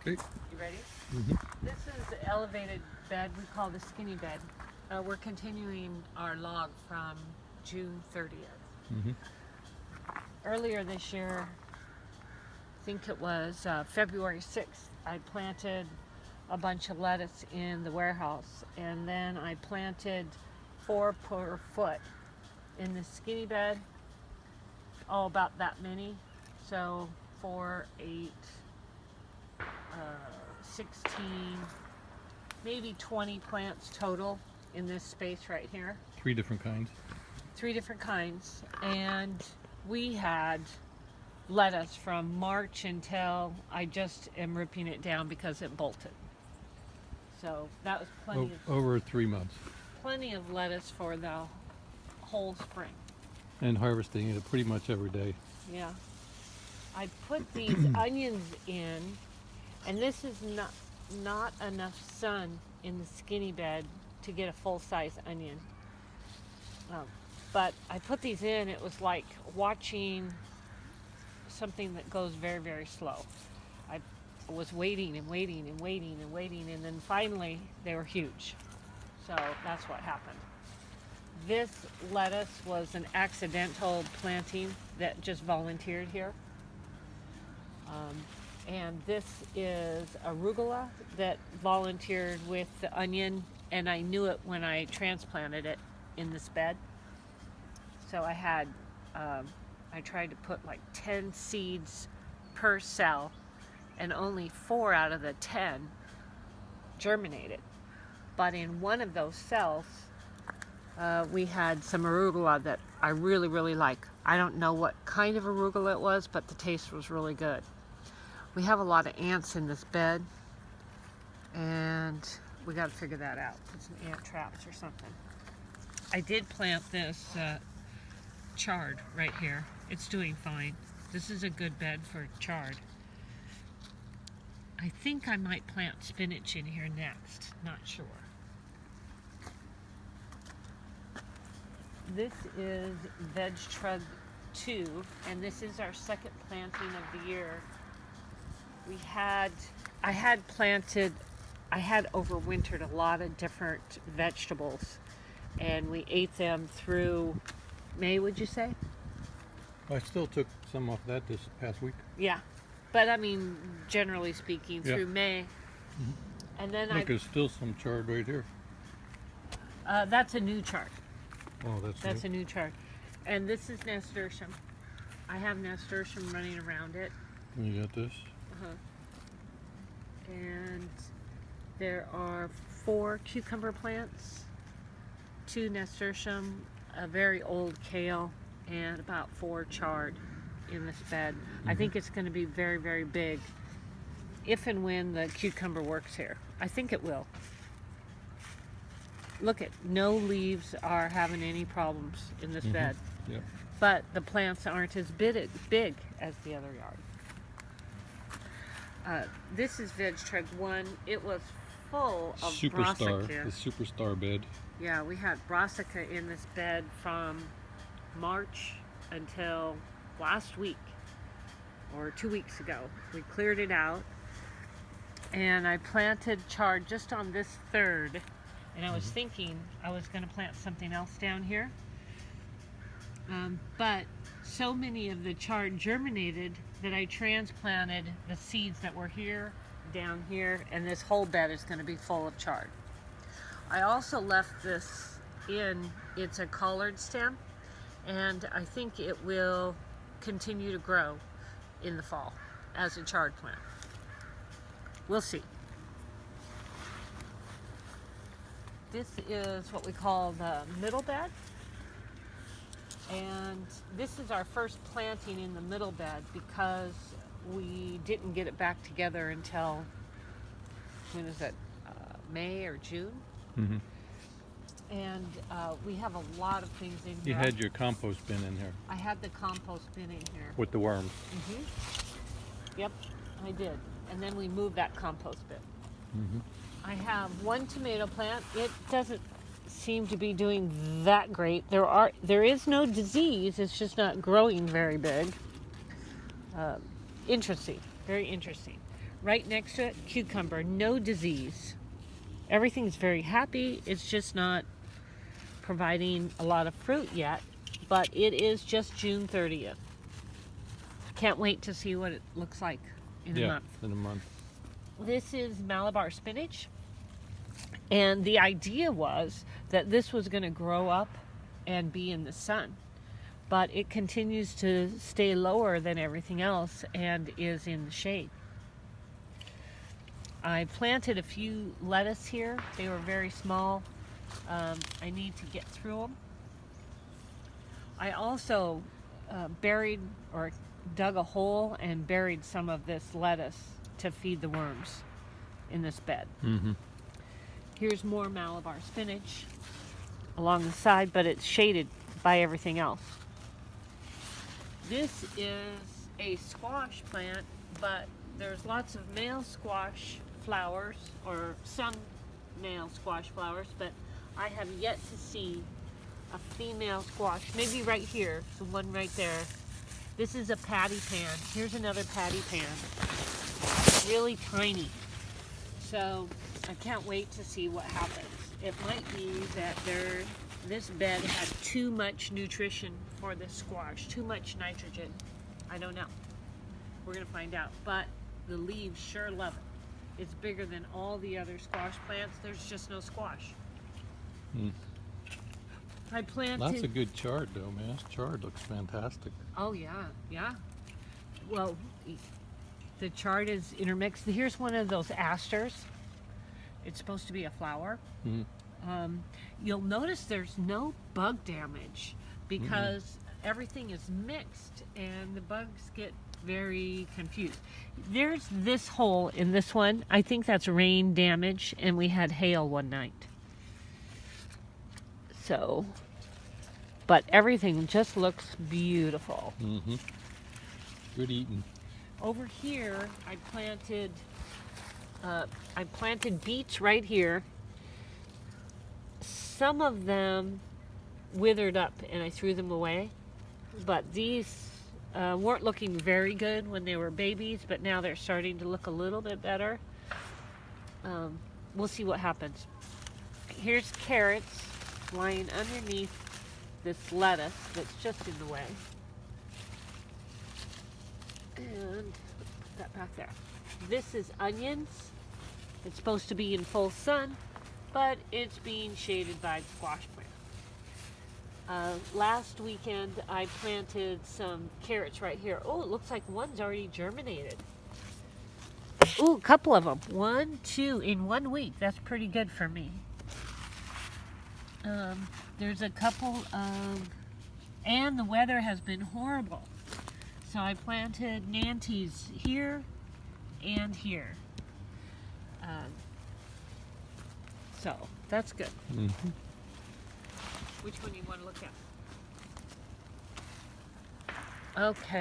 Okay. You ready? Mm-hmm. This is the elevated bed we call the skinny bed. We're continuing our log from June 30th. Mm-hmm. Earlier this year, I think it was February 6th, I planted a bunch of lettuce in the warehouse, and then I planted 4 per foot in the skinny bed, about that many. So 4, 8, 16, maybe 20 plants total in this space right here. 3 different kinds. 3 different kinds. And we had lettuce from March until I just am ripping it down because it bolted. So that was Over 3 months. plenty of lettuce for the whole spring. And harvesting it pretty much every day. Yeah. I put these onions in, and this is not enough sun in the skinny bed to get a full-size onion. But I put these in, it was like watching something that goes very, very slow. I was waiting and waiting and waiting and waiting, and then finally they were huge. So that's what happened. This lettuce was an accidental planting that just volunteered here. And this is arugula that volunteered with the onion, and I knew it when I transplanted it in this bed. So I had, I tried to put like 10 seeds per cell, and only 4 out of the 10 germinated. But in one of those cells, we had some arugula that I really, really like. I don't know what kind of arugula it was, but the taste was really good. We have a lot of ants in this bed, and we got to figure that out. Put some ant traps or something. I did plant this chard right here. It's doing fine. This is a good bed for chard. I think I might plant spinach in here next. Not sure. This is Veg Trug 2, and this is our second planting of the year. I had overwintered a lot of different vegetables, and we ate them through May, would you say? I still took some off that this past week. Yeah, but I mean, generally speaking, Yeah. through May. And then Look, there's still some chard right here. that's a new chart. Oh, That's a new chart. And this is nasturtium. I have nasturtium running around it. And you got this. And there are 4 cucumber plants, 2 nasturtium, a very old kale, and about 4 chard in this bed. I think it's going to be very, very big if and when the cucumber works here. I think it will. Look at, no leaves are having any problems in this bed. Yeah. But the plants aren't as big as the other yard. This is Veg Trug 1. It was full of Superstar. brassica. The superstar bed. Yeah, we had brassica in this bed from March until last week, or 2 weeks ago. We cleared it out, and I planted chard just on this third, and I was thinking I was going to plant something else down here. But so many of the chard germinated that I transplanted the seeds that were here, down here, and this whole bed is going to be full of chard. I also left this in, it's a collared stem, and I think it will continue to grow in the fall as a chard plant. We'll see. This is what we call the middle bed. And this is our first planting in the middle bed because we didn't get it back together until, when is it, May or June? Mm-hmm. And we have a lot of things in You here. had your compost bin in here I had the compost bin in here. with the worms. Yep, I did. And then we moved that compost bin. Mm-hmm. I have 1 tomato plant. It doesn't seem to be doing that great. There is no disease. It's just not growing very big. Interesting, very interesting. Right next to it, cucumber, no disease. Everything's very happy. It's just not providing a lot of fruit yet, but it is just June 30th. Can't wait to see what it looks like in a month. In a month. This is Malabar spinach, and the idea was that this was going to grow up and be in the sun, but it continues to stay lower than everything else and is in the shade. I planted a few lettuce here. They were very small. I need to get through them. I also buried or dug a hole and buried some of this lettuce to feed the worms in this bed. Mm-hmm. Here's more Malabar spinach along the side, but it's shaded by everything else. This is a squash plant, but there's lots of male squash flowers, or some male squash flowers, but I have yet to see a female squash. Maybe right here, the one right there. This is a patty pan. Here's another patty pan. Really tiny. So I can't wait to see what happens. It might be that this bed had too much nutrition for this squash, too much nitrogen. I don't know. We're gonna find out. But the leaves sure love it. It's bigger than all the other squash plants. There's just no squash. I planted. Lots of good chard though, man. This chard looks fantastic. Oh yeah, yeah. Well, the chard is intermixed. Here's one of those asters. It's supposed to be a flower. Mm-hmm. You'll notice there's no bug damage because everything is mixed and the bugs get very confused. There's this hole in this one. I think that's rain damage, and we had hail one night. So, but everything just looks beautiful. Mm-hmm. Good eating. Over here, I planted beets right here. Some of them withered up and I threw them away, but these weren't looking very good when they were babies, but now they're starting to look a little bit better. We'll see what happens. Here's carrots lying underneath this lettuce that's just in the way. And put that back there. This is onions. It's supposed to be in full sun, but it's being shaded by the squash plant. Last weekend I planted some carrots right here. Oh, it looks like one's already germinated. Oh, a couple of them. 1, 2 in 1 week. That's pretty good for me. There's a couple of, and the weather has been horrible. So I planted Nantes here and here. So that's good. Mm-hmm. Which one do you want to look at? Okay.